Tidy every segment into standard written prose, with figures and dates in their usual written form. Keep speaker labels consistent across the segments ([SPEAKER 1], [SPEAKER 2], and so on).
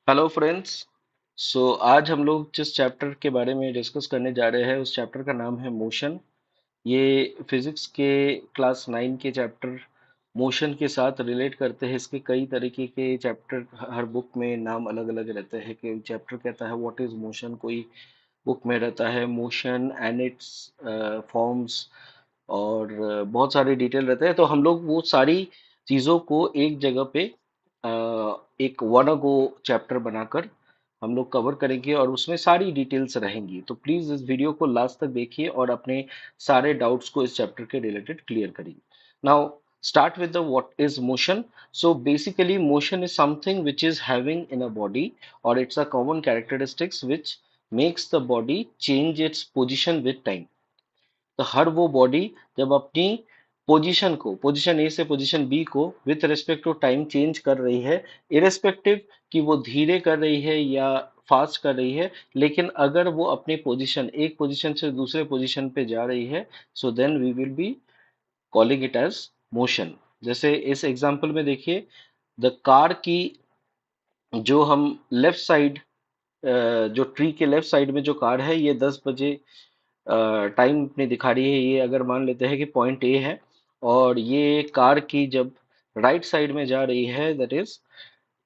[SPEAKER 1] Hello friends. आज हम लोग जिस चैप्टर के बारे में डिस्कस करने जा रहे हैं उस चैप्टर का नाम है मोशन। ये फिजिक्स के क्लास 9 के चैप्टर मोशन के साथ रिलेट करते हैं। इसके कई तरीके के चैप्टर हर बुक में नाम अलग अलग रहते हैं कि चैप्टर कहता है व्हाट इज मोशन, कोई बुक में रहता है मोशन एंड इट्स फॉर्म्स, और बहुत सारे डिटेल रहते हैं। तो हम लोग वो सारी चीज़ों को एक जगह पे अ, एक वन गो चैप्टर बनाकर हम लोग कवर करेंगे और उसमें सारी डिटेल्स रहेंगी। तो प्लीज़ इस वीडियो को लास्ट तक देखिए और अपने सारे डाउट्स को इस चैप्टर के रिलेटेड क्लियर करिए। Now start with the what is motion. So basically motion is something which is having in a body, or it's a common characteristics which makes the body change its position with time. तो हर वो body जब अपनी position A से position B को with respect to time change कर रही है, irrespective कि वो धीरे कर रही है या फास्ट कर रही है, लेकिन अगर वो अपनी पोजीशन एक पोजीशन से दूसरे पोजीशन पे जा रही है, so then we will be calling it as motion. जैसे इस एग्जांपल में देखिए, द कार की जो हम लेफ्ट साइड, जो ट्री के लेफ्ट साइड में जो कार है, ये 10 बजे टाइम अपनी दिखा रही है। ये अगर मान लेते हैं कि पॉइंट ए है, और ये कार की जब राइट साइड में जा रही है, दैट इज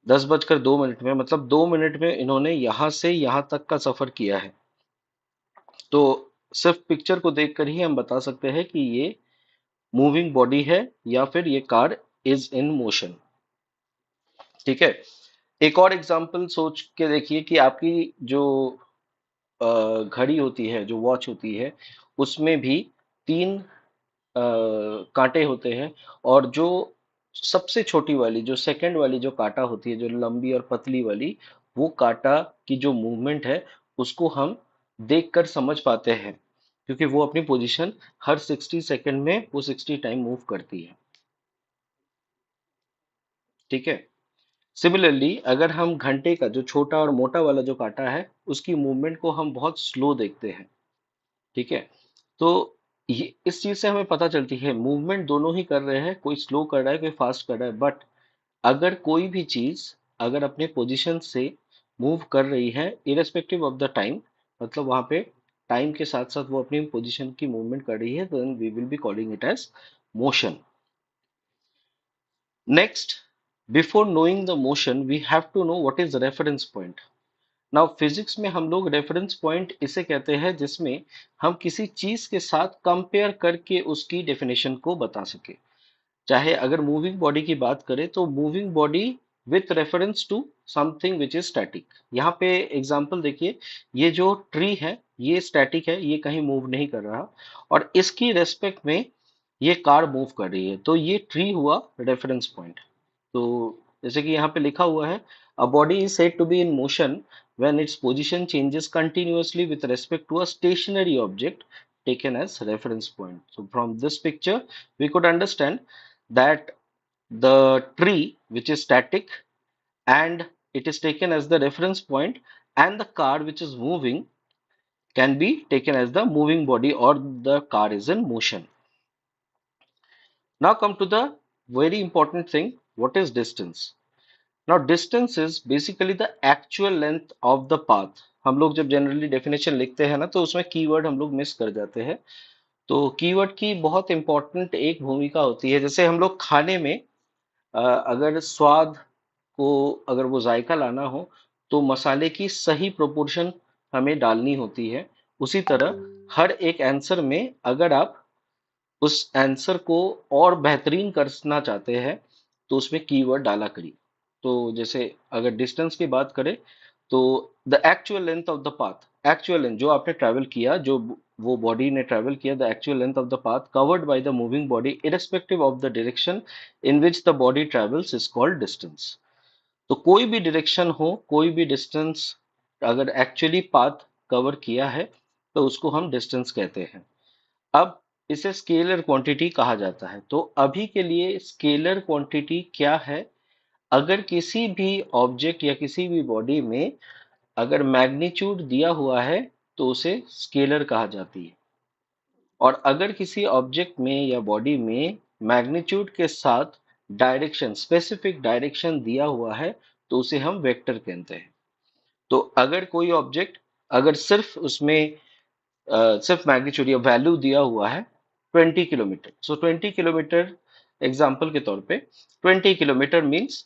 [SPEAKER 1] 10 बजकर 2 मिनट में, मतलब 2 मिनट में इन्होंने यहाँ से यहाँ तक का सफर किया है। तो सिर्फ पिक्चर को देखकर ही हम बता सकते हैं कि ये मूविंग बॉडी है या फिर ये कार इज इन मोशन। ठीक है। एक और एग्जांपल सोच के देखिए कि आपकी जो घड़ी होती है, जो वॉच होती है, उसमें भी तीन कांटे होते हैं। और जो सबसे छोटी वाली, जो सेकंड वाली जो कांटा होती है, जो लंबी और पतली वाली, वो कांटा की जो मूवमेंट है उसको हम देखकर समझ पाते हैं, क्योंकि वो अपनी पोजीशन हर 60 सेकंड में वो 60 टाइम मूव करती है। ठीक है। सिमिलरली अगर हम घंटे का जो छोटा और मोटा वाला जो कांटा है, उसकी मूवमेंट को हम बहुत स्लो देखते हैं। ठीक है। तो ये इस चीज से हमें पता चलती है मूवमेंट दोनों ही कर रहे हैं, कोई स्लो कर रहा है कोई फास्ट कर रहा है, बट अगर कोई भी चीज अगर अपने पोजीशन से मूव कर रही है इरेस्पेक्टिव ऑफ द टाइम, मतलब वहां पे टाइम के साथ साथ वो अपनी पोजीशन की मूवमेंट कर रही है, then we will be calling it as motion. Next, before knowing the motion we have to know what is reference point. Now physics में हम लोग रेफरेंस पॉइंट इसे कहते हैं जिसमें हम किसी चीज के साथ कंपेयर करके उसकी डेफिनेशन को बता सके। चाहे अगर मूविंग बॉडी की बात करें तो moving body with reference to something which is static. यहाँ पे एग्जांपल देखिए, ये जो ट्री है ये स्टैटिक है, ये कहीं मूव नहीं कर रहा, और इसकी रेस्पेक्ट में ये कार मूव कर रही है, तो ये ट्री हुआ रेफरेंस पॉइंट। तो जैसे कि यहाँ पे लिखा हुआ है, a body is said to be in motion when its position changes continuously with respect to a stationary object taken as reference point. So from this picture we could understand that the tree which is static and it is taken as the reference point, and the car which is moving can be taken as the moving body, or the car is in motion. Now come to the very important thing, what is distance. Now distance is basically the actual length of the path. हम लोग जब generally definition लिखते हैं ना, तो उसमें keyword हम लोग मिस कर जाते हैं। तो कीवर्ड की बहुत इंपॉर्टेंट एक भूमिका होती है। जैसे हम लोग खाने में अगर स्वाद को, अगर वो जायका लाना हो, तो मसाले की सही प्रोपोर्शन हमें डालनी होती है। उसी तरह हर एक आंसर में अगर आप उस आंसर को और बेहतरीन करना चाहते हैं, तो उसमें कीवर्ड डाला करिए। तो जैसे अगर डिस्टेंस की बात करें, तो the actual length of the path, actual length जो आपने ट्रैवल किया, जो वो बॉडी ने ट्रैवल किया, the actual length of the path covered by the moving body irrespective of the direction in which the body travels is called distance. तो कोई भी डायरेक्शन हो, कोई भी डिस्टेंस अगर एक्चुअली पाथ कवर किया है, तो उसको हम डिस्टेंस कहते हैं। अब इसे स्केलर क्वांटिटी कहा जाता है। तो अभी के लिए स्केलर क्वांटिटी क्या है, अगर किसी भी ऑब्जेक्ट या किसी भी बॉडी में अगर मैग्नीट्यूड दिया हुआ है, तो उसे स्केलर कहा जाती है। और अगर किसी ऑब्जेक्ट में या बॉडी में मैग्नीट्यूड के साथ डायरेक्शन, स्पेसिफिक डायरेक्शन दिया हुआ है, तो उसे हम वेक्टर कहते हैं। तो अगर कोई ऑब्जेक्ट, अगर सिर्फ उसमें सिर्फ मैग्नीट्यूड या वैल्यू दिया हुआ है 20 किलोमीटर, सो 20 किलोमीटर, एग्जाम्पल के तौर पे 20 किलोमीटर मीन्स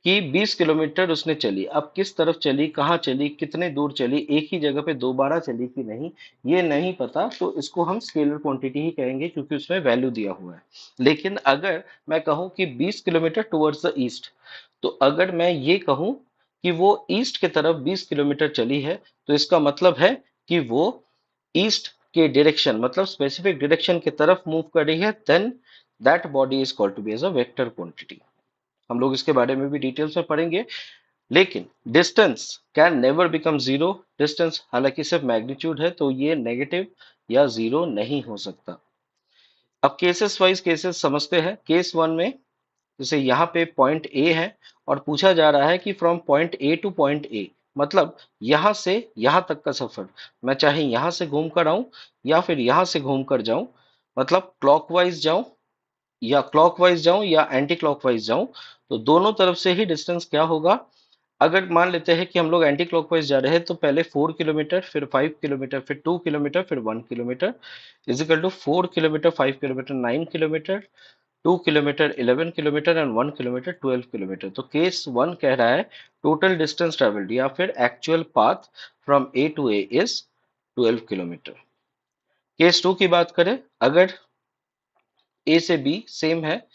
[SPEAKER 1] कि 20 किलोमीटर उसने चली। अब किस तरफ चली, कहाँ चली, कितने दूर चली, एक ही जगह पे दोबारा चली कि नहीं, ये नहीं पता, तो इसको हम स्केलर क्वांटिटी ही कहेंगे क्योंकि उसमें वैल्यू दिया हुआ है। लेकिन अगर मैं कहूँ कि 20 किलोमीटर टुवर्ड्स द ईस्ट, तो अगर मैं ये कहूँ कि वो ईस्ट की तरफ 20 किलोमीटर चली है, तो इसका मतलब है कि वो ईस्ट के डायरेक्शन, मतलब स्पेसिफिक डायरेक्शन की तरफ मूव कर रही है, then that body is called to be as a vector quantity. हम लोग इसके बारे में भी डिटेल्स में पढ़ेंगे। लेकिन distance can never become zero. Distance हालांकि सिर्फ मैग्नीट्यूड है, तो ये नेगेटिव या जीरो नहीं हो सकता। अब केसेस वाइज केसेस समझते हैं। केस वन में जैसे यहाँ पे पॉइंट ए है और पूछा जा रहा है कि from point A two point A, मतलब यहां से यहां तक का सफर, मैं चाहे यहां से घूम कर आऊं या फिर यहां से घूम कर जाऊं, मतलब क्लॉकवाइज जाऊं या एंटी क्लॉकवाइज जाऊं, तो दोनों तरफ से ही डिस्टेंस क्या होगा। अगर मान लेते हैं कि हम लोग एंटी क्लॉकवाइज जा रहे हैं, तो पहले 4 किलोमीटर, फिर 5 किलोमीटर, फिर 2 किलोमीटर, फिर 1 kilometre, is equal to 4 kilometre, 5 kilometre, 9 kilometre, 2 kilometre, 11 kilometre and 1 kilometre, 12 kilometre. तो केस वन कह रहा है टोटल डिस्टेंस ट्रेवल्ड या फिर actual path from A to A is 12 kilometre. Case two की बात करें, अगर ए से बी सेम है,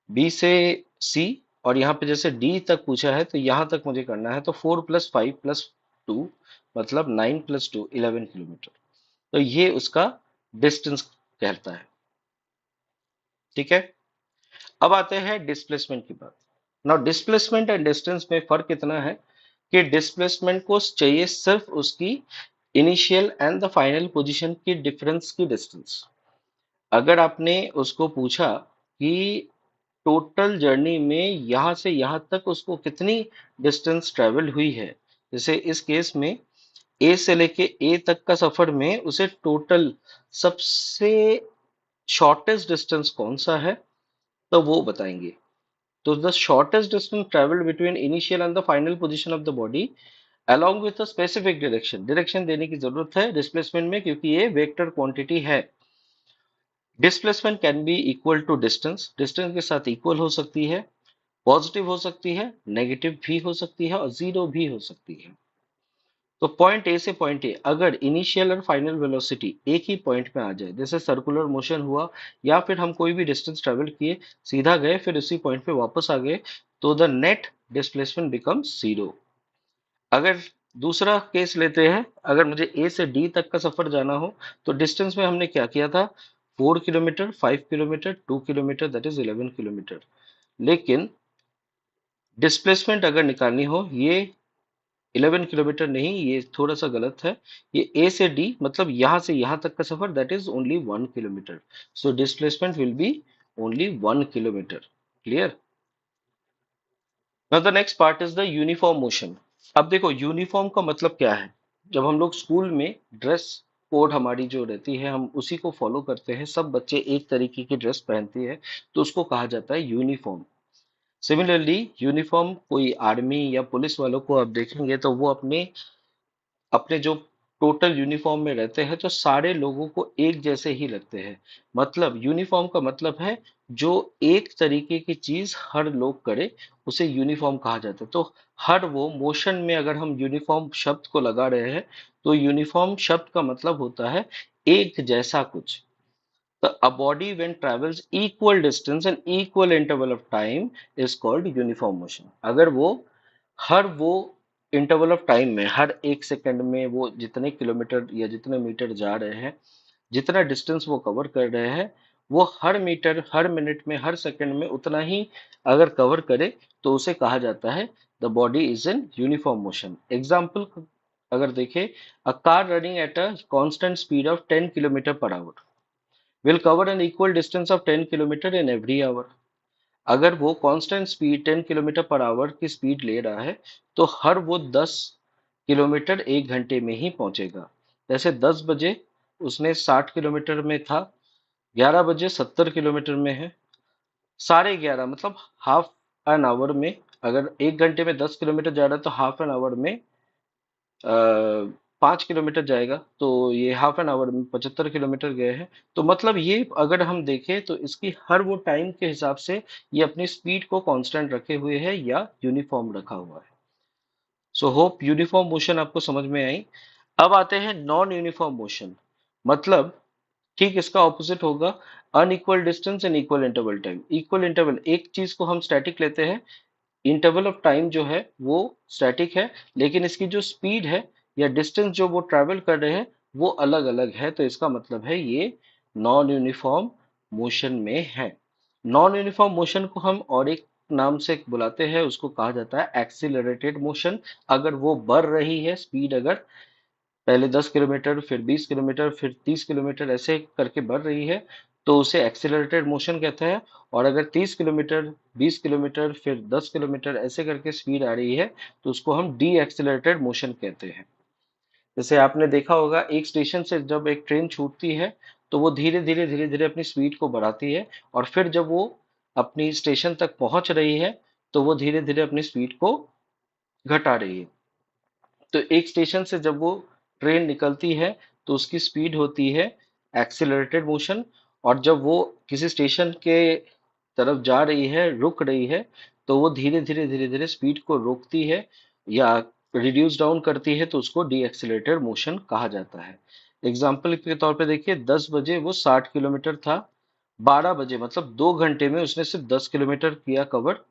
[SPEAKER 1] बी से सी, और यहाँ पे जैसे डी तक पूछा है तो यहाँ तक मुझे करना है, तो 4 + 5 + 2 मतलब 9 + 2 11 किलोमीटर। तो ये उसका डिस्टेंस कहता है। ठीक है, अब आते हैं डिस्प्लेसमेंट की बात। नाउ डिस्प्लेसमेंट एंड डिस्टेंस में फर्क इतना है कि डिस्प्लेसमेंट को चाहिए सिर्फ उसकी initial and the final position की डिफरेंस की डिस्टेंस। अगर आपने उसको पूछा कि टोटल जर्नी में यहां से यहां तक उसको कितनी डिस्टेंस ट्रेवल हुई है, जैसे इस केस में ए से लेके ए तक का सफर में उसे टोटल सबसे शॉर्टेस्ट डिस्टेंस कौन सा है, तो वो बताएंगे। तो the shortest distance traveled between initial and the final position of the body along with a specific direction, direction देने की जरूरत है डिस्प्लेसमेंट में क्योंकि ये वेक्टर क्वांटिटी है। Displacement can be equal to distance, distance के साथ इक्वल हो सकती है, पॉजिटिव हो सकती है, नेगेटिव भी हो सकती है और जीरो भी हो सकती है। तो पॉइंट ए से पॉइंट ए अगर इनिशियल और फाइनल वेलोसिटी एक ही पॉइंट में आ जाए, जैसे सर्कुलर मोशन हुआ या फिर हम कोई भी डिस्टेंस ट्रेवल किए, सीधा गए फिर उसी पॉइंट पे वापस आ गए, तो the net displacement becomes zero. अगर दूसरा केस लेते हैं, अगर मुझे ए से डी तक का सफर जाना हो, तो डिस्टेंस में हमने क्या किया था, 4 kilometre, 5 kilometre, 2 kilometre, that is 11 kilometre. लेकिन डिस्प्लेसमेंट अगर निकालनी हो, ये 11 किलोमीटर नहीं, ये थोड़ा सा गलत है। ये ए से डी मतलब यहां से यहां तक का सफर, that is only 1 kilometre. So displacement will be only 1 kilometre. Clear. Now the next part is the uniform motion. अब देखो यूनिफॉर्म का मतलब क्या है। जब हम लोग स्कूल में ड्रेस कोड हमारी जो रहती है, हम उसी को फॉलो करते हैं, सब बच्चे एक तरीके की ड्रेस पहनती है, तो उसको कहा जाता है यूनिफॉर्म। सिमिलरली यूनिफॉर्म कोई आर्मी या पुलिस वालों को आप देखेंगे तो वो अपने अपने जो टोटल यूनिफॉर्म में रहते हैं, तो सारे लोगों को एक जैसे ही लगते हैं। मतलब यूनिफॉर्म का मतलब है जो एक तरीके की चीज हर लोग करे, उसे यूनिफॉर्म कहा जाता है। तो हर वो मोशन में अगर हम यूनिफॉर्म शब्द को लगा रहे हैं, तो यूनिफॉर्म शब्द का मतलब होता है एक जैसा कुछ। तो a body when travels equal distance and equal interval of time is called uniform motion। अगर वो हर वो इंटरवल ऑफ टाइम में, हर एक सेकंड में वो जितने किलोमीटर या जितने मीटर जा रहे हैं, जितना डिस्टेंस वो कवर कर रहे हैं, वो हर मीटर, हर मिनट में, हर सेकंड में उतना ही अगर कवर करे, तो उसे कहा जाता है the body is in uniform motion. Example अगर देखें, a car running at a constant speed of 10 kilometre per our will cover an equal distance of 10 kilometre in every hour। अगर वो constant speed 10 kilometre per our की speed ले रहा है, तो हर वो 10 किलोमीटर 1 घंटे में ही पहुंचेगा। जैसे 10 बजे उसने 60 किलोमीटर में था, 11 बजे 70 किलोमीटर में है, 11:30 मतलब हाफ एन आवर में अगर 1 घंटे में 10 किलोमीटर जा रहा है तो हाफ एन आवर में 5 किलोमीटर जाएगा, तो ये हाफ एन आवर में 75 किलोमीटर गए हैं। तो मतलब ये अगर हम देखें तो इसकी हर वो टाइम के हिसाब से ये अपनी स्पीड को कांस्टेंट रखे हुए है या यूनिफॉर्म रखा हुआ है। सो होप यूनिफॉर्म मोशन आपको समझ में आई। अब आते हैं नॉन यूनिफॉर्म मोशन। मतलब ठीक इसका ऑपोजिट होगा, unequal distance and equal interval time. Equal interval, एक चीज को हम स्टैटिक लेते हैं, इंटरवल ऑफ टाइम जो है वो स्टैटिक है, लेकिन इसकी जो स्पीड है या डिस्टेंस जो वो ट्रैवल कर रहे हैं वो अलग अलग है। तो इसका मतलब है ये नॉन यूनिफॉर्म मोशन में है। नॉन यूनिफॉर्म मोशन को हम और एक नाम से बुलाते हैं, उसको कहा जाता है एक्सीलरेटेड मोशन। अगर वो बढ़ रही है स्पीड, अगर पहले 10 किलोमीटर, फिर 20 किलोमीटर, फिर 30 किलोमीटर ऐसे करके बढ़ रही है, तो उसे एक्सीलरेटेड मोशन कहते हैं। और अगर 30 किलोमीटर, 20 किलोमीटर, फिर 10 किलोमीटर ऐसे करके स्पीड आ रही है, तो उसको हम डी एक्सीलरेटेड मोशन कहते हैं। जैसे आपने देखा होगा, एक स्टेशन से जब एक ट्रेन छूटती है तो वो धीरे धीरे अपनी स्पीड को बढ़ाती है, और फिर जब वो अपनी स्टेशन तक पहुंच रही है तो वो धीरे धीरे अपनी स्पीड को घटा रही है। तो एक स्टेशन से जब वो ट्रेन निकलती है तो उसकी स्पीड होती है एक्सीलरेटेड मोशन, और जब वो किसी स्टेशन के तरफ जा रही है, रुक रही है, तो वो धीरे धीरे स्पीड को रोकती है या रिड्यूस डाउन करती है, तो उसको डी एक्सीलरेटेड मोशन कहा जाता है। एग्जाम्पल के तौर पे देखिए, 10 बजे वो 60 किलोमीटर था, 12 बजे मतलब 2 घंटे में उसने सिर्फ 10 किलोमीटर किया कवर।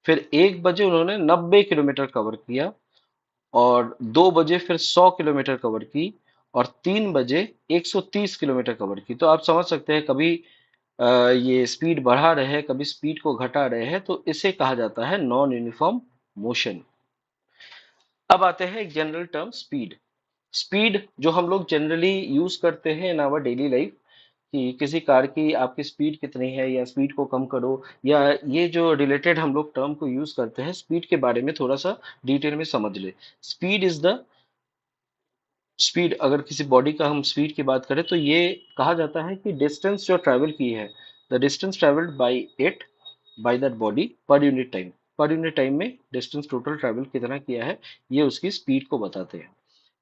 [SPEAKER 1] फिर 1 बजे उन्होंने 90 किलोमीटर कवर किया, और 2 बजे फिर 100 किलोमीटर कवर की, और 3 बजे 130 किलोमीटर कवर की। तो आप समझ सकते हैं, कभी ये स्पीड बढ़ा रहे हैं, कभी स्पीड को घटा रहे हैं, तो इसे कहा जाता है नॉन यूनिफॉर्म मोशन। अब आते हैं एक जनरल टर्म स्पीड। स्पीड जो हम लोग जनरली यूज करते हैं इन आवर डेली लाइफ, कि किसी कार की आपकी स्पीड कितनी है या स्पीड को कम करो, या ये जो रिलेटेड हम लोग टर्म को यूज करते हैं स्पीड के बारे में थोड़ा सा डिटेल में समझ ले। स्पीड इज द स्पीड, अगर किसी बॉडी का हम स्पीड की बात करें तो ये कहा जाता है कि डिस्टेंस जो ट्रैवल की है, the distance travelled bye it, by that body per unit time. Per unit time में डिस्टेंस टोटल ट्रैवल कितना किया है, ये उसकी स्पीड को बताते हैं।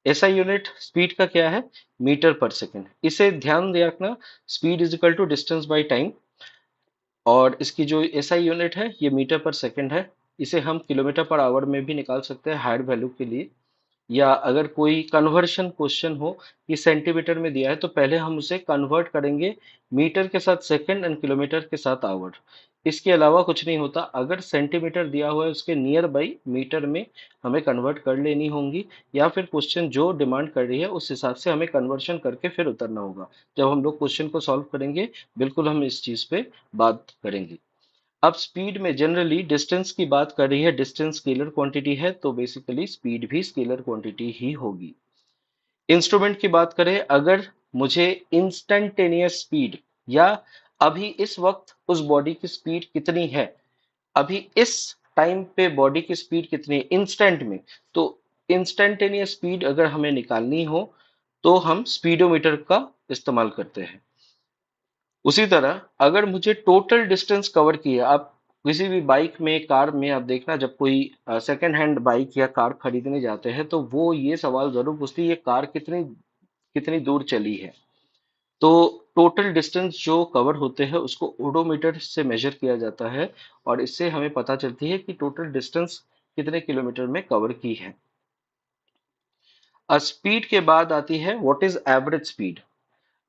[SPEAKER 1] ऐसा यूनिट स्पीड का क्या है, मीटर पर सेकेंड। इसे ध्यान दे रखना, speed is equal to distance by time, और इसकी जो एसआई यूनिट है ये मीटर पर सेकेंड है। इसे हम किलोमीटर पर आवर में भी निकाल सकते हैं हायर वैल्यू के लिए। या अगर कोई कन्वर्शन क्वेश्चन हो कि सेंटीमीटर में दिया है, तो पहले हम उसे कन्वर्ट करेंगे मीटर के साथ सेकंड एंड किलोमीटर के साथ आवर। इसके अलावा कुछ नहीं होता। अगर सेंटीमीटर दिया हुआ है उसके नियर बाई मीटर में हमें कन्वर्ट कर लेनी होंगी, या फिर क्वेश्चन जो डिमांड कर रही है उस हिसाब से हमें कन्वर्शन करके फिर उतरना होगा। जब हम लोग क्वेश्चन को सॉल्व करेंगे बिल्कुल हम इस चीज पे बात करेंगे। अब स्पीड में जनरली डिस्टेंस की बात कर रही है, डिस्टेंस स्केलर क्वांटिटी है, तो बेसिकली स्पीड भी स्केलर क्वांटिटी ही होगी। इंस्ट्रूमेंट की बात करें, अगर मुझे इंस्टंटेनियस स्पीड, या अभी इस वक्त उस बॉडी की स्पीड कितनी है, अभी इस टाइम पे बॉडी की स्पीड कितनी है इंस्टेंट में, तो इंस्टंटेनियस स्पीड अगर हमें निकालनी हो तो हम स्पीडोमीटर का इस्तेमाल करते हैं। उसी तरह अगर मुझे टोटल डिस्टेंस कवर की है, आप किसी भी बाइक में, कार में आप देखना, जब कोई सेकंड हैंड बाइक या कार खरीदने जाते हैं तो वो ये सवाल जरूर पूछती है ये कार कितनी कितनी दूर चली है। तो टोटल डिस्टेंस जो कवर होते हैं उसको ओडोमीटर से मेजर किया जाता है, और इससे हमें पता चलती है कि टोटल डिस्टेंस कितने किलोमीटर में कवर की है। स्पीड के बाद आती है व्हाट इज एवरेज स्पीड।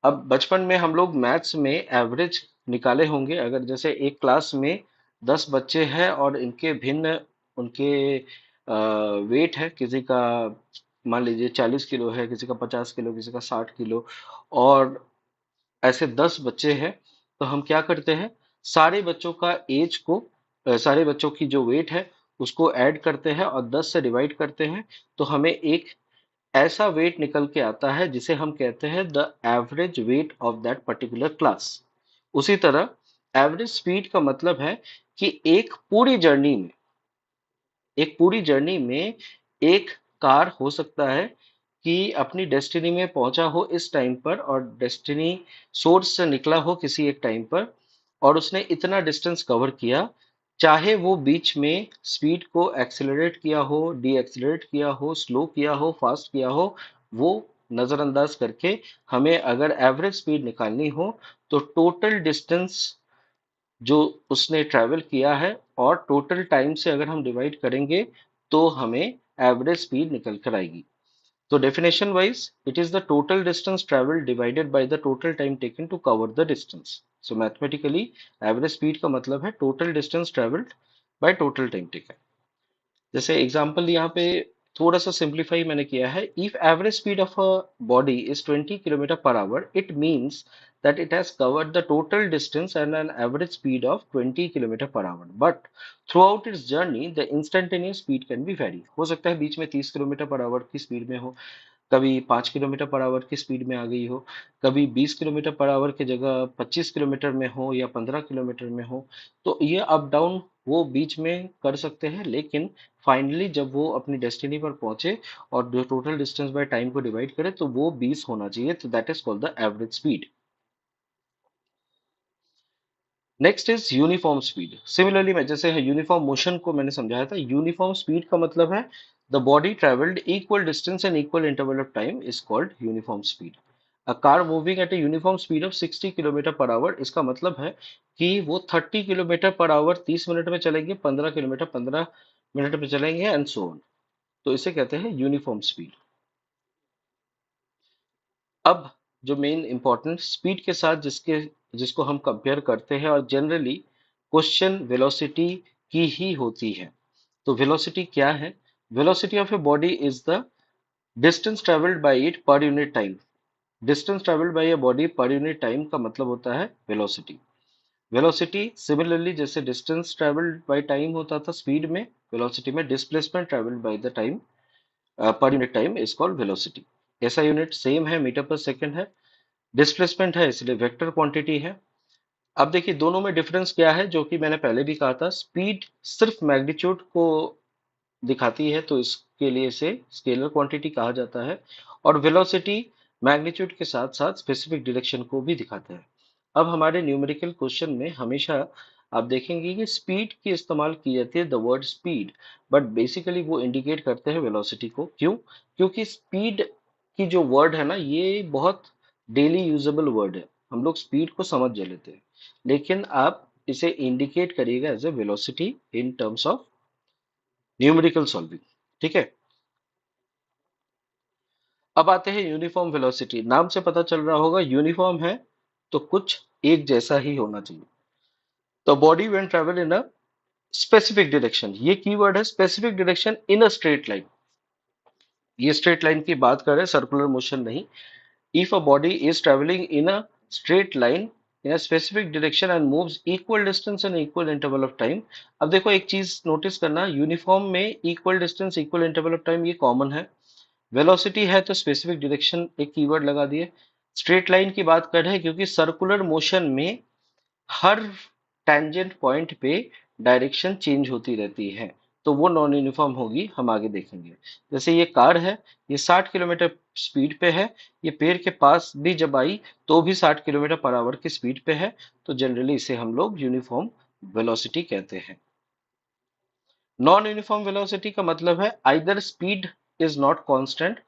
[SPEAKER 1] अब बचपन में हम लोग मैथ्स में एवरेज निकाले होंगे। अगर जैसे एक क्लास में 10 बच्चे हैं और इनके भिन्न उनके वेट है, किसी का मान लीजिए 40 किलो है, किसी का 50 किलो, किसी का 60 किलो, और ऐसे 10 बच्चे हैं, तो हम क्या करते हैं, सारे बच्चों का एज को, सारे बच्चों की जो वेट है उसको ऐड करते हैं और 10 से डिवाइड करते हैं, तो हमें एक ऐसा वेट निकल के आता है जिसे हम कहते हैं the average weight of that particular class. उसी तरह एवरेज स्पीड का मतलब है कि एक पूरी जर्नी में एक कार हो सकता है कि अपनी डेस्टिनी में पहुंचा हो इस टाइम पर, और डेस्टिनी सोर्स से निकला हो किसी एक टाइम पर, और उसने इतना डिस्टेंस कवर किया, चाहे वो बीच में स्पीड को एक्सेलरेट किया हो, डी एक्सेलरेट किया हो, स्लो किया हो, फास्ट किया हो, वो नजरअंदाज करके हमें अगर एवरेज स्पीड निकालनी हो तो टोटल डिस्टेंस जो उसने ट्रेवल किया है और टोटल टाइम से अगर हम डिवाइड करेंगे तो हमें एवरेज स्पीड निकल कर आएगी। तो definition wise it is the total distance travelled divided by the total time taken to cover the distance. So mathematically average speed का मतलब है total distance travelled by total time taken. जैसे example यहाँ पे थोड़ा सा सिंप्लीफाई मैंने किया है। If average speed of a body is 20 kilometre per hour it means that it has covered the total distance and an average speed of 20 kilometer per hour, but throughout its journey the instantaneous speed can be vary। हो सकता है बीच में 30 kilometre per our की speed में हो, कभी 5 kilometre per our की speed में आ गई हो, कभी 20 किलोमीटर पर आवर की जगह 25 किलोमीटर में हो या 15 किलोमीटर में हो। तो ये अप डाउन वो बीच में कर सकते हैं, लेकिन फाइनली जब वो अपनी डेस्टिनी पर पहुंचे और जो टोटल डिस्टेंस बाय टाइम को डिवाइड करे तो वो 20 होना चाहिए। तो that is called the average speed. Next is uniform speed. Similarly मैं जैसे यूनिफॉर्म मोशन को मैंने समझाया था, यूनिफॉर्म स्पीड का मतलब है the body travelled equal distance and equal interval of time is called uniform speed. A car moving at a uniform speed of 60 kilometre per our, इसका मतलब है कि वो 30 किलोमीटर पर आवर 30 मिनट में चलेंगे, 15 किलोमीटर 15 मिनट में चलेंगे and so on. तो इसे कहते हैं यूनिफॉर्म स्पीड। अब जो मेन इंपॉर्टेंट स्पीड के साथ जिसको हम कंपेयर करते हैं और जनरली क्वेश्चन वेलोसिटी की ही होती है। तो वेलोसिटी क्या है? Velocity of a body is the distance travelled bye it per unit time. Distance travelled bye a body per unit time का मतलब होता है वेलोसिटी। वेलोसिटी सिमिलरली जैसे डिस्टेंस ट्रेवल्ड बाय टाइम होता था स्पीड में, वेलोसिटी में displacement travelled by the time per unit time is called velocity. ऐसा यूनिट सेम है, मीटर पर सेकंड है। डिस्प्लेसमेंट है इसलिए वेक्टर क्वांटिटी है। अब देखिए दोनों में डिफरेंस क्या है, जो कि मैंने पहले भी कहा था, स्पीड सिर्फ मैग्नीट्यूड को दिखाती है तो इसके लिए इसे स्केलर क्वांटिटी कहा जाता है, और वेलोसिटी मैग्नीट्यूड के साथ साथ स्पेसिफिक डायरेक्शन को भी दिखाता है। अब हमारे न्यूमेरिकल क्वेश्चन में हमेशा आप देखेंगे कि स्पीड की इस्तेमाल की जाती है, the word speed, but basically वो इंडिकेट करते हैं वेलोसिटी को। क्यों? क्योंकि स्पीड की जो वर्ड है ना, ये बहुत डेली यूजेबल वर्ड है, हम लोग स्पीड को समझ लेते हैं, लेकिन आप इसे इंडिकेट करिएगा as a velocity in terms of numerical solving. ठीक है। अब आते हैं यूनिफॉर्म वेलोसिटी। नाम से पता चल रहा होगा यूनिफॉर्म है तो कुछ एक जैसा ही होना चाहिए। तो body when travel in a specific direction, ये कीवर्ड है specific direction in a straight line. ये स्ट्रेट लाइन की बात कर रहे हैं, सर्कुलर मोशन नहीं। If a body is travelling in a straight line in a specific direction and moves equal distance and equal interval of time। अब देखो एक चीज नोटिस करना, यूनिफॉर्म में equal distance equal interval of time ये common है। Velocity है तो स्पेसिफिक डायरेक्शन एक कीवर्ड लगा दिए। स्ट्रेट लाइन की बात कर रहे हैं क्योंकि सर्कुलर मोशन में हर टेंजेंट पॉइंट पे डायरेक्शन चेंज होती रहती है, तो वो नॉन यूनिफॉर्म होगी, हम आगे देखेंगे। जैसे ये कार है, ये 60 किलोमीटर स्पीड पे है, ये पेड़ के पास भी जब आई तो भी 60 किलोमीटर पर आवर की स्पीड पे है, तो जनरली इसे हम लोग यूनिफॉर्म वेलोसिटी कहते हैं। नॉन यूनिफॉर्म वेलोसिटी का मतलब है either speed is not constant,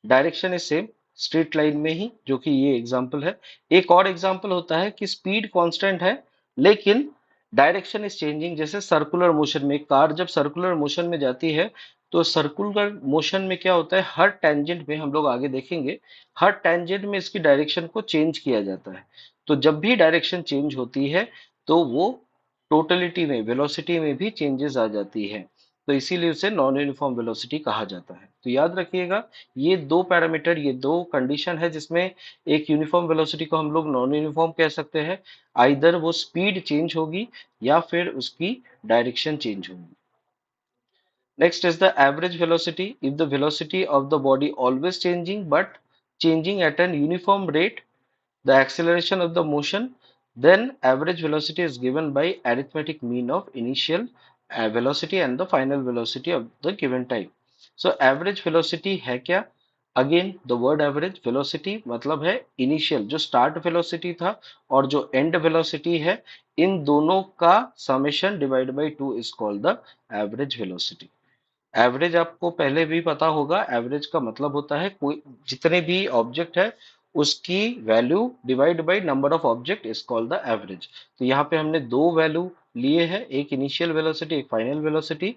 [SPEAKER 1] direction is same, straight line में ही, जो कि ये एग्जांपल है। एक और एग्जांपल होता है कि स्पीड कांस्टेंट है लेकिन डायरेक्शन इज चेंजिंग। जैसे सर्कुलर मोशन में, कार जब सर्कुलर मोशन में जाती है तो सर्कुलर मोशन में क्या होता है, हर टेंजेंट में, हम लोग आगे देखेंगे, हर टेंजेंट में इसकी डायरेक्शन को चेंज किया जाता है। तो जब भी डायरेक्शन चेंज होती है तो वो टोटलिटी में, वेलोसिटी में भी चेंजेस आ जाती है, तो इसीलिए उसे नॉन यूनिफॉर्म वेलोसिटी कहा जाता है। तो याद रखिएगा, ये दो पैरामीटर, ये दो कंडीशन है जिसमें एक यूनिफॉर्म वेलोसिटी को हम लोग नॉन यूनिफॉर्म कह सकते हैं, आइदर वो स्पीड चेंज होगी या फिर उसकी डायरेक्शन चेंज होगी। Next is the average velocity. If the velocity of the body always changing but changing at an uniform rate the acceleration of the motion, then average velocity is given by arithmetic mean of initial velocity and the final velocity of the given time। So average velocity है क्या? Again the word average, velocity मतलब है initial जो start velocity था और जो and velocity है, इन दोनों का summation divide by two is called the average velocity. Average आपको पहले भी पता होगा, एवरेज का मतलब होता है कोई जितने भी ऑब्जेक्ट है उसकी value divide by number of object is called the average. तो यहाँ पे हमने दो वैल्यू लिए हैं, एक इनिशियल वेलोसिटी एक फाइनल वेलोसिटी,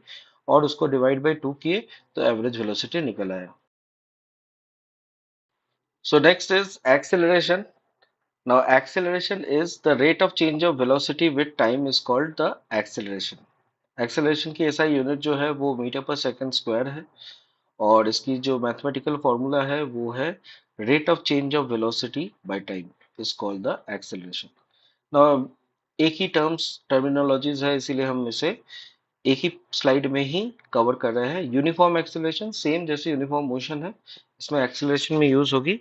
[SPEAKER 1] और उसको डिवाइड बाय टू किए तो एवरेज वेलोसिटी निकल आया। So next is acceleration. Now acceleration is the rate of change of velocity with time is called the acceleration. Acceleration की SI यूनिट जो है वो मीटर पर सेकंड स्क्वायर है, और इसकी जो मैथमेटिकल फॉर्मूला है वो है rate of change of velocity by time is called the acceleration. Now एक ही टर्मिनोलॉजीज है, इसीलिए हम इसे एक ही स्लाइड में ही कवर कर रहे हैं। यूनिफॉर्म एक्सेलरेशन सेम जैसे यूनिफॉर्म मोशन है, इसमें एक्सेलरेशन में यूज होगी।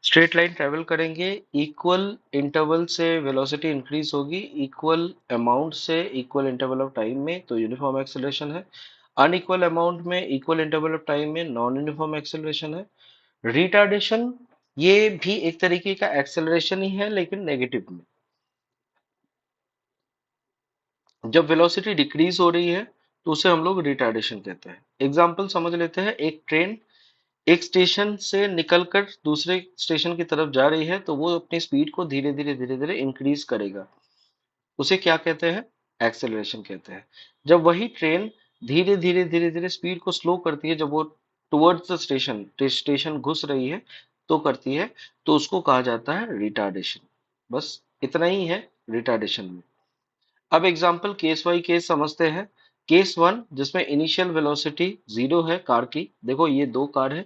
[SPEAKER 1] स्ट्रेट लाइन ट्रेवल करेंगे, इक्वल इंटरवल से वेलोसिटी इंक्रीज होगी, इक्वल अमाउंट से इक्वल इंटरवल ऑफ टाइम में, तो यूनिफॉर्म एक्सेलरेशन है। अनइक्वल अमाउंट में इक्वल इंटरवल ऑफ टाइम में नॉन यूनिफॉर्म एक्सेलरेशन है। रिटार्डेशन ये भी एक तरीके का एक्सेलरेशन ही है लेकिन नेगेटिव में। जब वेलोसिटी डिक्रीज हो रही है तो उसे हम लोग रिटार्डेशन कहते हैं। एग्जाम्पल समझ लेते हैं, एक ट्रेन एक स्टेशन से निकलकर दूसरे स्टेशन की तरफ जा रही है तो वो अपनी स्पीड को धीरे धीरे इंक्रीज करेगा, उसे क्या कहते हैं, एक्सेलरेशन कहते हैं। जब वही ट्रेन धीरे धीरे स्पीड को स्लो करती है, जब वो टुवर्ड्स द स्टेशन स्टेशन घुस रही है तो करती है, तो उसको कहा जाता है रिटार्डेशन। बस इतना ही है रिटार्डेशन में। अब एग्जाम्पल केस वाई केस समझते हैं। केस वन जिसमें इनिशियल वेलोसिटी जीरो है कार की, देखो ये दो कार है,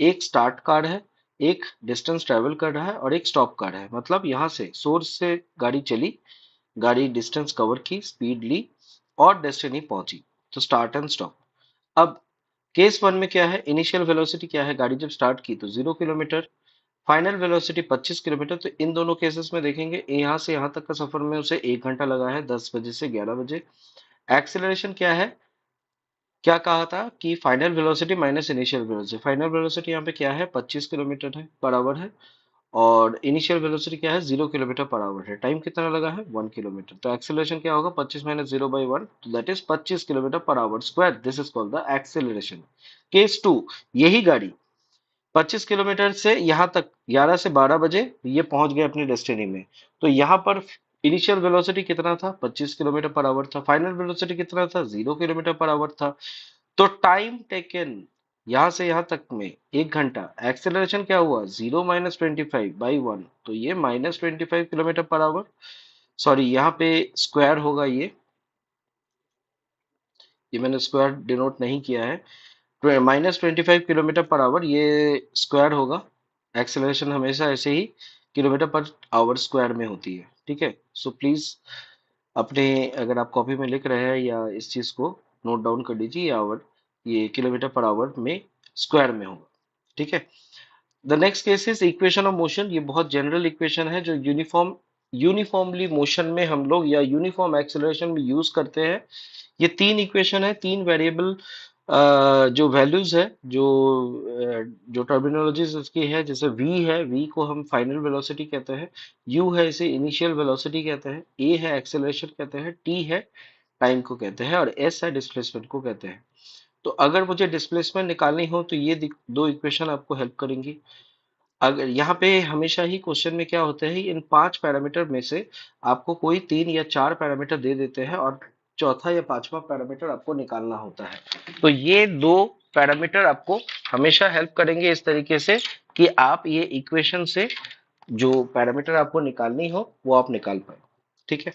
[SPEAKER 1] एक स्टार्ट कार है, एक डिस्टेंस ट्रेवल कर रहा है और एक स्टॉप कार है। मतलब यहाँ से सोर्स से गाड़ी चली, गाड़ी डिस्टेंस कवर की, स्पीड ली और डेस्टिनी पहुंची, तो स्टार्ट एंड स्टॉप। अब केस वन में क्या है, इनिशियल वेलोसिटी क्या है, गाड़ी जब स्टार्ट की तो 0 किलोमीटर, फाइनल वेलोसिटी 25 किलोमीटर। तो इन दोनों केसेस में देखेंगे यहाँ से यहाँ तक का सफर में उसे 1 घंटा लगा है, 10 बजे से 11 बजे। एक्सेलरेशन क्या है, क्या कहा था कि final velocity minus initial velocity, final velocity यहाँ पे क्या है 25 किलोमीटर है पर आवर है, और इनिशियल वेलोसिटी क्या है 0 किलोमीटर पर आवर है, टाइम कितना लगा है 1 किलोमीटर। तो एक्सेलरेशन क्या होगा 25 - 0/1, तो that is 25 kilometre per hour square, this is called the acceleration. Case two, यही गाड़ी 25 किलोमीटर से यहाँ तक 11 से 12 बजे ये पहुंच गए अपनी डेस्टिनी में, तो यहाँ पर इनिशियल वेलोसिटी कितना था 25 किलोमीटर पर आवर था, फाइनल वेलोसिटी कितना था 0 किलोमीटर पर आवर था। तो टाइम टेकन यहाँ से यहाँ तक में 1 घंटा, एक्सेलरेशन क्या हुआ 0 - 25/1, तो ये -25 किलोमीटर पर आवर, सॉरी यहाँ पे स्क्वायर होगा, ये मैंने स्क्वायर डिनोट नहीं किया है, -25 किलोमीटर पर आवर ये स्क्वायर होगा। एक्सेलरेशन हमेशा ऐसे ही किलोमीटर पर आवर स्क्वायर में होती है, ठीक है। सो प्लीज अपने, अगर आप कॉपी में लिख रहे हैं या इस चीज को नोट डाउन कर लीजिए, ये आवर ये किलोमीटर पर आवर में स्क्वायर में होगा, ठीक है। The next case is equation of motion, ये बहुत जनरल इक्वेशन है जो यूनिफॉर्मली मोशन में हम लोग या यूनिफॉर्म एक्सेलरेशन में यूज करते हैं। ये तीन इक्वेशन है, तीन वेरिएबल जो वैल्यूज है, जो टर्मिनोलॉजीज इसकी है, जैसे v है, v को हम फाइनल वेलोसिटी कहते हैं, u है इसे इनिशियल वेलोसिटी कहते हैं, a है एक्सेलरेशन कहते हैं, t है टाइम को कहते हैं, और s है डिस्प्लेसमेंट को कहते हैं। तो अगर मुझे डिस्प्लेसमेंट निकालनी हो तो ये दो इक्वेशन आपको हेल्प करेंगी। अगर यहाँ पे हमेशा ही क्वेश्चन में क्या होता है, इन पांच पैरामीटर में से आपको कोई तीन या चार पैरामीटर दे देते हैं और चौथा या पांचवा पैरामीटर आपको निकालना होता है। तो ये दो पैरामीटर आपको हमेशा हेल्प करेंगे इस तरीके से कि आप ये इक्वेशन से जो पैरामीटर आपको निकालनी हो वो आप निकाल पाए, ठीक है।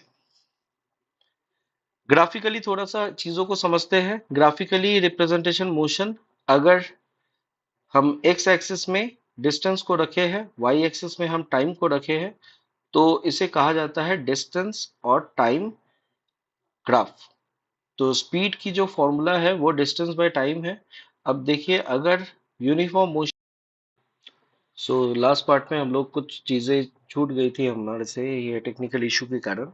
[SPEAKER 1] ग्राफिकली थोड़ा सा चीजों को समझते हैं। ग्राफिकली रिप्रेजेंटेशन मोशन, अगर हम एक्स एक्सिस में डिस्टेंस को रखे हैं, वाई एक्सिस में हम टाइम को रखे हैं, तो इसे कहा जाता है डिस्टेंस और टाइम ग्राफ। तो स्पीड की जो फॉर्मूला है वो डिस्टेंस बाय टाइम है। अब देखिए अगर uniform motion, so last part में हम लोग कुछ चीजें छूट गई थी हमारे से ये टेक्निकल इशू के कारण,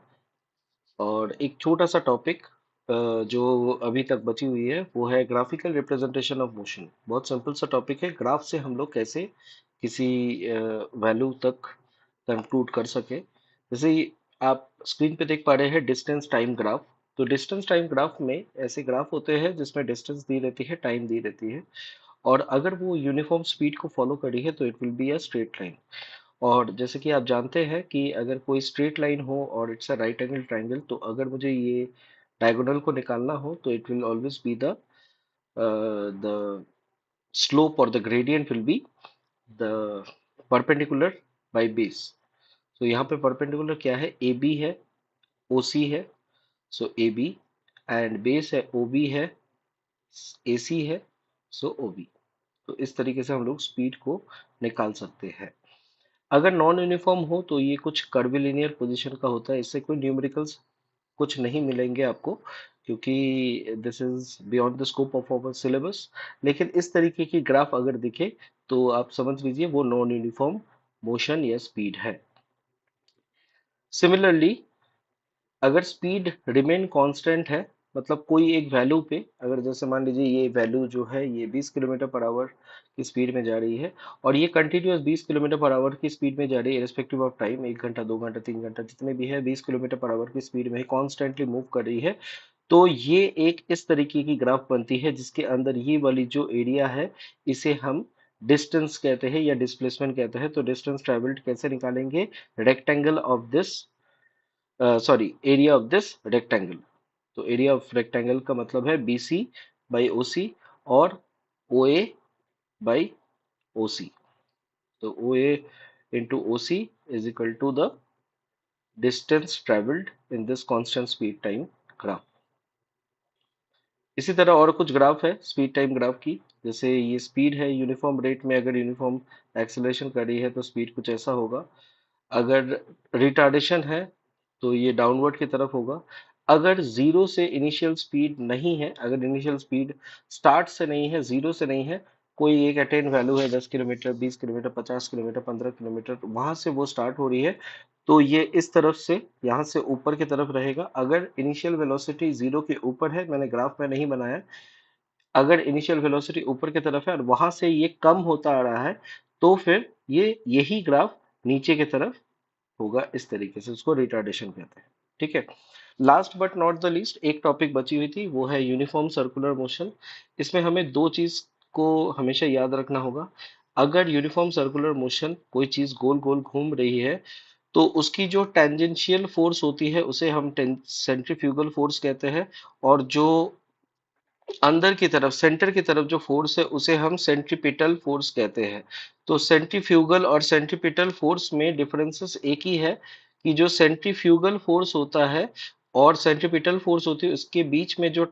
[SPEAKER 1] और एक छोटा सा टॉपिक जो अभी तक बची हुई है वो है ग्राफिकल रिप्रेजेंटेशन ऑफ मोशन। बहुत सिंपल सा टॉपिक है, ग्राफ से हम लोग कैसे किसी वैल्यू तक कंक्लूड कर सके। जैसे आप स्क्रीन पे देख पा रहे हैं डिस्टेंस टाइम ग्राफ। तो डिस्टेंस टाइम ग्राफ में ऐसे ग्राफ होते हैं जिसमें डिस्टेंस दी रहती है, टाइम दी रहती है, और अगर वो यूनिफॉर्म स्पीड को फॉलो करी है तो it will be a straight line. और जैसे कि आप जानते हैं कि अगर कोई स्ट्रेट लाइन हो और it's a right angle triangle, तो अगर मुझे ये डायगोनल को निकालना हो तो it will always be the slope और the gradient will be the perpendicular by base. तो यहाँ पे परपेंडिकुलर क्या है, ए बी है, ओ सी है, सो ए बी, एंड बेस है ओ बी है, ए सी है, सो ओ बी। तो इस तरीके से हम लोग स्पीड को निकाल सकते हैं। अगर नॉन यूनिफॉर्म हो तो ये कुछ कर्विलिनियर पोजीशन का होता है, इससे कोई न्यूमेरिकल्स कुछ नहीं मिलेंगे आपको, क्योंकि this is beyond the scope of our syllabus. लेकिन इस तरीके की ग्राफ अगर दिखे तो आप समझ लीजिए वो नॉन यूनिफॉर्म मोशन या स्पीड है। सिमिलरली अगर स्पीड रिमेन कांस्टेंट है, मतलब कोई एक वैल्यू पे, अगर जैसे मान लीजिए ये वैल्यू जो है ये 20 किलोमीटर पर आवर की स्पीड में जा रही है, और ये कंटिन्यूअस 20 किलोमीटर पर आवर की स्पीड में जा रही है इरेस्पेक्टिव ऑफ टाइम, 1 घंटा 2 घंटा 3 घंटा जितने भी है 20 किलोमीटर पर आवर की स्पीड में ही कॉन्स्टेंटली मूव कर रही है, तो ये एक इस तरीके की ग्राफ बनती है जिसके अंदर ये वाली जो एरिया है इसे हम डिस्टेंस कहते हैं या डिस्प्लेसमेंट कहते हैं। तो डिस्टेंस ट्रेवल्ड कैसे निकालेंगे, rectangle of this, sorry, area of this rectangle. तो एरिया ऑफ रेक्टेंगल का मतलब है बी सी बाई ओ सी, और ओ ए बाई ओ सी। तो O A into O C is equal to the distance travelled in this constant speed time graph. इसी तरह और कुछ ग्राफ है स्पीड टाइम ग्राफ की। जैसे ये स्पीड है यूनिफॉर्म रेट में, अगर यूनिफॉर्म एक्सेलरेशन कर रही है तो स्पीड कुछ ऐसा होगा। अगर रिटार्डेशन है तो ये डाउनवर्ड की तरफ होगा। अगर जीरो से इनिशियल स्पीड नहीं है, अगर इनिशियल स्पीड स्टार्ट से नहीं है, जीरो से नहीं है, कोई एक अटेन वैल्यू है 10 किलोमीटर, 20 किलोमीटर, 50 किलोमीटर, 15 किलोमीटर, वहां से वो स्टार्ट हो रही है, तो ये इस तरफ से यहाँ से ऊपर की तरफ रहेगा। अगर इनिशियल वेलोसिटी जीरो के ऊपर है, मैंने ग्राफ में नहीं बनाया, अगर इनिशियल वेलोसिटी ऊपर की तरफ है और वहां से ये कम होता आ रहा है, तो फिर ये यही ग्राफ नीचे की तरफ होगा। इस तरीके से उसको रिटार्डेशन कहते हैं। ठीक है। Last but not the least एक टॉपिक बची हुई थी, वो है यूनिफॉर्म सर्कुलर मोशन। इसमें हमें दो चीज को हमेशा याद रखना होगा। अगर यूनिफॉर्म सर्कुलर मोशन कोई चीज गोल गोल घूम रही है, तो उसकी जो टेंजेंशियल फोर्स होती है उसे हम सेंट्रीफ्यूगल फोर्स कहते हैं, और जो अंदर की तरफ सेंटर की तरफ जो फोर्स है उसे हम सेंट्रीपिटल फोर्स कहते हैं। तो सेंट्रीफ्यूगल और सेंट्रीपिटल फोर्स में डिफरेंसेस एक ही है, कि जो सेंट्रीफ्यूगल फोर्स होता है और सेंट्रीपिटल फोर्स होती है उसके बीच में जो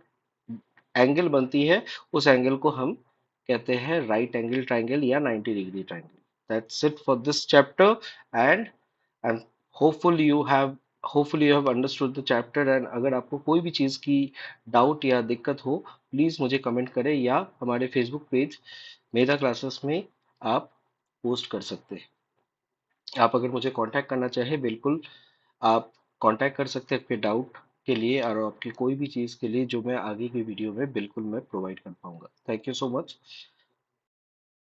[SPEAKER 1] एंगल बनती है, उस एंगल को हम कहते हैं राइट एंगल ट्राइंगल या 90 degree triangle. That's it for this chapter, and and hopeful you have hopefully you have understood the chapter. And अगर आपको कोई भी चीज़ की डाउट या दिक्कत हो, प्लीज़ मुझे कमेंट करें या हमारे फेसबुक पेज मेधा क्लासेस में आप पोस्ट कर सकते हैं। आप अगर मुझे कांटेक्ट करना चाहें, बिल्कुल आप कांटेक्ट कर सकते हैं अपने डाउट के लिए, और आपकी कोई भी चीज़ के लिए जो मैं आगे की वीडियो में बिल्कुल मैं प्रोवाइड कर पाऊंगा। Thank you so much.